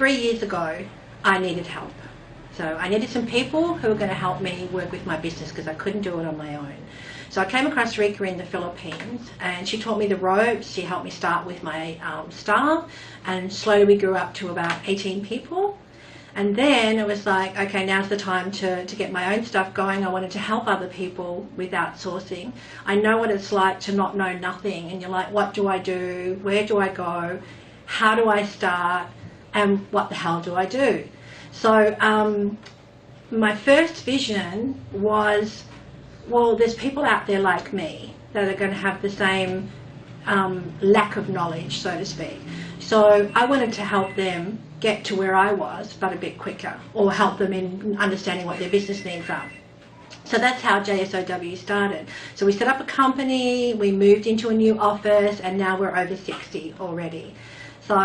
3 years ago, I needed help. So I needed some people who were going to help me work with my business because I couldn't do it on my own. So I came across Rika in the Philippines, and she taught me the ropes. She helped me start with my staff, and slowly we grew up to about 18 people. And then it was like, okay, now's the time to get my own stuff going. I wanted to help other people with outsourcing. I know what it's like to not know nothing, and you're like, what do I do? Where do I go? How do I start? And what the hell do I do? So my first vision was, well, there's people out there like me that are going to have the same lack of knowledge, so to speak. So I wanted to help them get to where I was, but a bit quicker, or help them in understanding what their business needs are. So that's how JSOW started. So we set up a company, we moved into a new office, and now we're over 60 already. So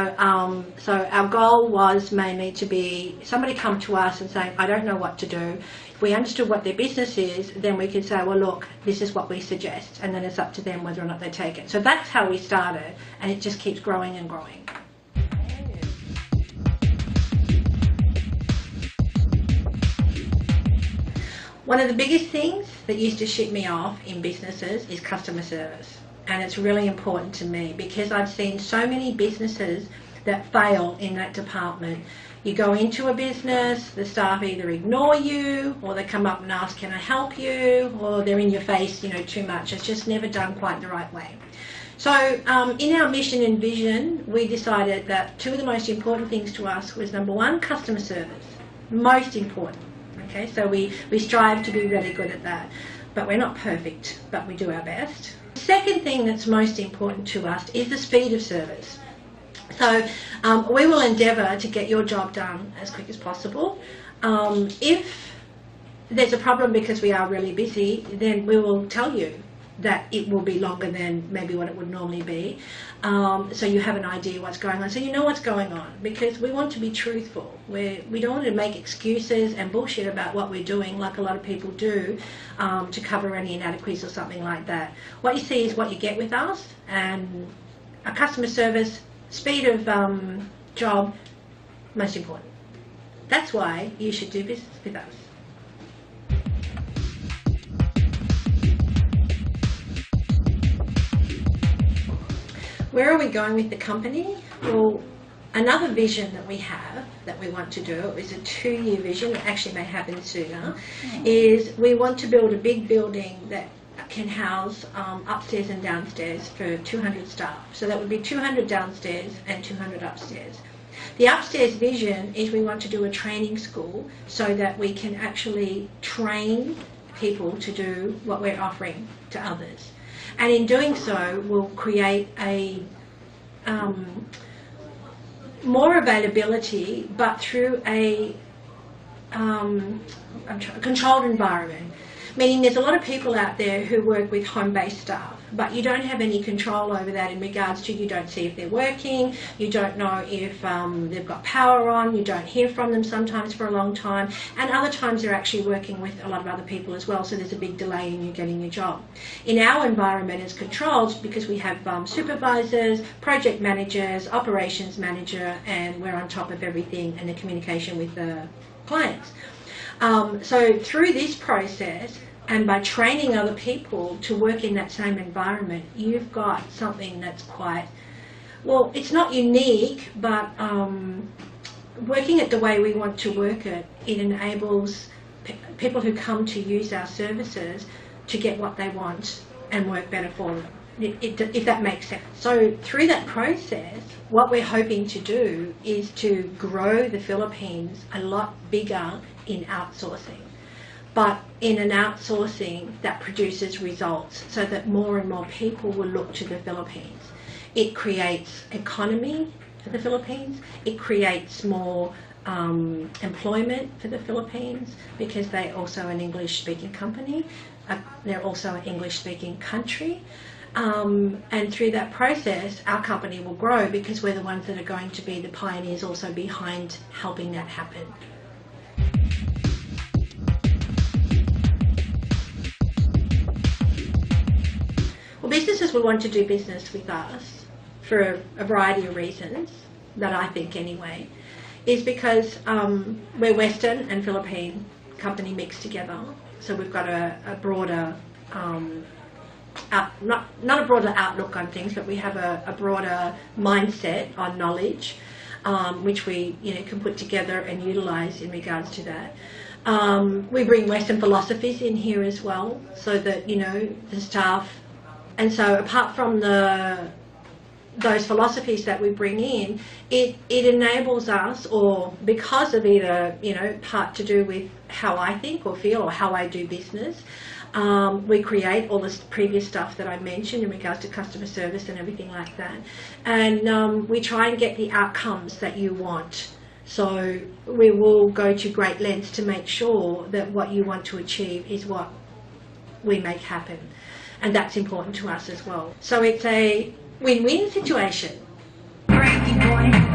our goal was mainly to be somebody come to us and saying, I don't know what to do. If we understood what their business is, then we could say, well, look, this is what we suggest, and then it's up to them whether or not they take it. So that's how we started, and it just keeps growing and growing. One of the biggest things that used to ship me off in businesses is customer service. And it's really important to me because I've seen so many businesses that fail in that department. You go into a business, the staff either ignore you, or they come up and ask, can I help you? Or they're in your face, you know, too much. It's just never done quite the right way. So in our mission and vision, we decided that two of the most important things to us was, number one, customer service. Most important. Okay, so we strive to be really good at that. But we're not perfect, but we do our best. The second thing that's most important to us is the speed of service. So we will endeavour to get your job done as quick as possible. If there's a problem because we are really busy, then we will tell you that it will be longer than maybe what it would normally be. So you have an idea what's going on. So you know what's going on, because we want to be truthful. We don't want to make excuses and bullshit about what we're doing like a lot of people do to cover any inadequacies or something like that. What you see is what you get with us, and our customer service, speed of job, most important. That's why you should do business with us. Where are we going with the company? Well, another vision that we have that we want to do is a 2-year vision, it actually may happen sooner, is we want to build a big building that can house upstairs and downstairs for 200 staff. So that would be 200 downstairs and 200 upstairs. The upstairs vision is we want to do a training school so that we can actually train people to do what we're offering to others. And in doing so, we'll create a more availability, but through a controlled environment. Meaning there's a lot of people out there who work with home-based staff, but you don't have any control over that in regards to, you don't see if they're working, you don't know if they've got power on, you don't hear from them sometimes for a long time, and other times they're actually working with a lot of other people as well, so there's a big delay in you getting your job. In our environment it's controlled because we have supervisors, project managers, operations manager, and we're on top of everything and the communication with the clients. So through this process, and by training other people to work in that same environment, you've got something that's quite, well, it's not unique, but working it the way we want to work it, it enables people who come to use our services to get what they want and work better for them, if that makes sense. So through that process, what we're hoping to do is to grow the Philippines a lot bigger in outsourcing, but in an outsourcing that produces results so that more and more people will look to the Philippines. It creates economy for the Philippines, it creates more employment for the Philippines because they're also an English-speaking company, they're also an English-speaking country. And through that process, our company will grow because we're the ones that are going to be the pioneers also behind helping that happen. Well, businesses will want to do business with us for a variety of reasons, that I think anyway, is because we're Western and Philippine company mixed together. So we've got a broader, not a broader outlook on things, but we have a broader mindset on knowledge, which we can put together and utilise in regards to that. We bring Western philosophies in here as well, so that the staff, and so apart from those philosophies that we bring in, it enables us, or because of either part to do with how I think or feel or how I do business, we create all this previous stuff that I mentioned in regards to customer service and everything like that, and we try and get the outcomes that you want. So we will go to great lengths to make sure that what you want to achieve is what we make happen, and that's important to us as well. So it's a win-win situation. Crazy boy.